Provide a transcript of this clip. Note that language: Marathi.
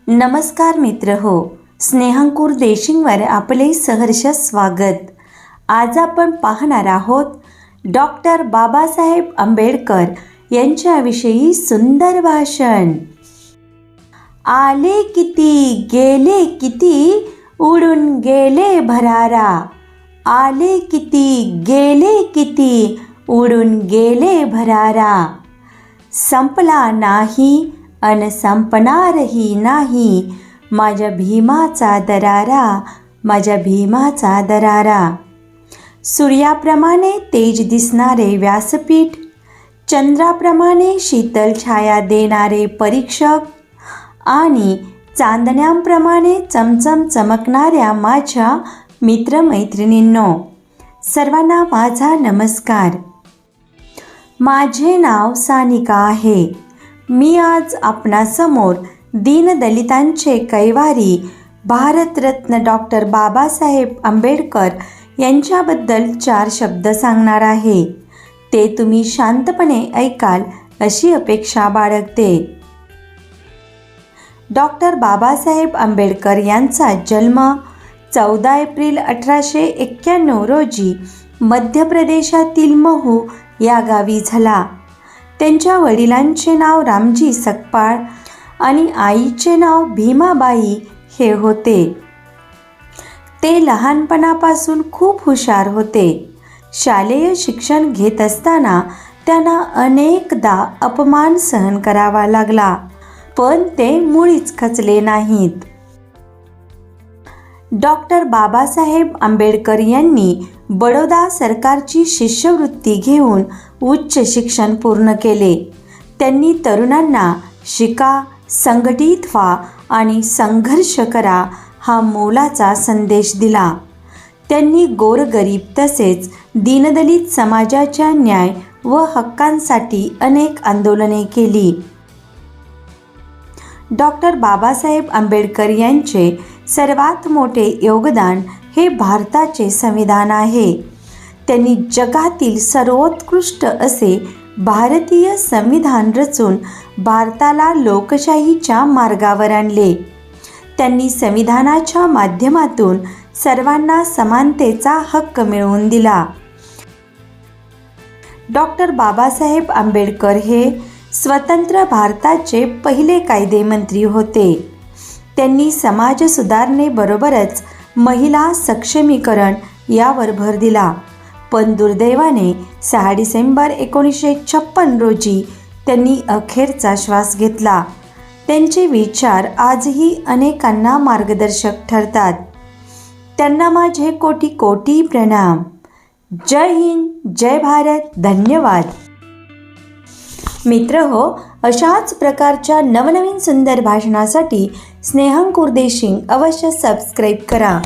नमस्कार मित्र हो, स्नेहांकुर देशिंगवर आपले सहर्ष स्वागत। आज आपण पाहणार आहोत डॉक्टर बाबासाहेब आंबेडकर यांच्याविषयी सुंदर भाषण। आले किती गेले किती उडून गेले भरारा, आले किती गेले किती उडून गेले भरारा, संपला नाही अन संपणारही नाही माझ्या भीमाचा दरारा, माझ्या भीमाचा दरारा। सूर्याप्रमाणे तेज दिसणारे व्यासपीठ, चंद्राप्रमाणे शीतल छाया देणारे परीक्षक आणि चांदण्याप्रमाणे चमचम चमकणाऱ्या माझ्या मित्रमैत्रिणींनो, सर्वांना माझा नमस्कार। माझे नाव सानिका आहे। मी आज आपणासमोर दीनदलितांचे कैवारी भारतरत्न डॉक्टर बाबासाहेब आंबेडकर यांच्याबद्दल 4 शब्द सांगणार आहे। ते तुम्ही शांतपणे ऐकाल अशी अपेक्षा बाळगते। डॉक्टर बाबासाहेब आंबेडकर यांचा जन्म 14 एप्रिल 1891 रोजी मध्य प्रदेशातील महू या गावी झाला। त्यांच्या वडिलांचे नाव रामजी सकपाळ आणि आईचे नाव भीमाबाई हे होते। ते लहानपणापासून खूप हुशार होते। शालेय शिक्षण घेत असताना त्यांना अनेकदा अपमान सहन करावा लागला, पण ते मुळीच खचले नाहीत। डॉक्टर बाबासाहेब आंबेडकर यांनी बडोदा सरकारची शिष्यवृत्ती घेऊन उच्च शिक्षण पूर्ण केले। त्यांनी तरुणांना शिका, संघटित व्हा आणि संघर्ष करा हा मोलाचा संदेश दिला। त्यांनी गोरगरीब तसेच दीनदलित समाजाच्या न्याय व हक्कांसाठी अनेक आंदोलने केली। डॉक्टर बाबासाहेब आंबेडकर यांचे सर्वात मोठे योगदान हे भारताचे संविधान आहे। त्यांनी जगातील सर्वोत्कृष्ट असे भारतीय संविधान रचून भारताला लोकशाहीच्या मार्गावर आणले। त्यांनी संविधानाच्या माध्यमातून सर्वांना समानतेचा हक्क मिळवून दिला। डॉक्टर बाबासाहेब आंबेडकर हे स्वतंत्र भारताचे पहिले कायदेमंत्री होते। त्यांनी समाज सुधारणेबरोबरच महिला सक्षमीकरण यावर भर दिला, पण दुर्दैवाने 6 डिसेंबर 1956 रोजी त्यांनी अखेरचा श्वास घेतला। त्यांचे विचार आजही अनेकांना मार्गदर्शक ठरतात। त्यांना माझे कोटी कोटी प्रणाम। जय हिंद, जय भारत, धन्यवाद। मित्र हो, अशाच प्रकारच्या नवनवीन सुंदर भाषणासाठी स्नेहांकुर देशिंग अवश्य सबस्क्राईब करा।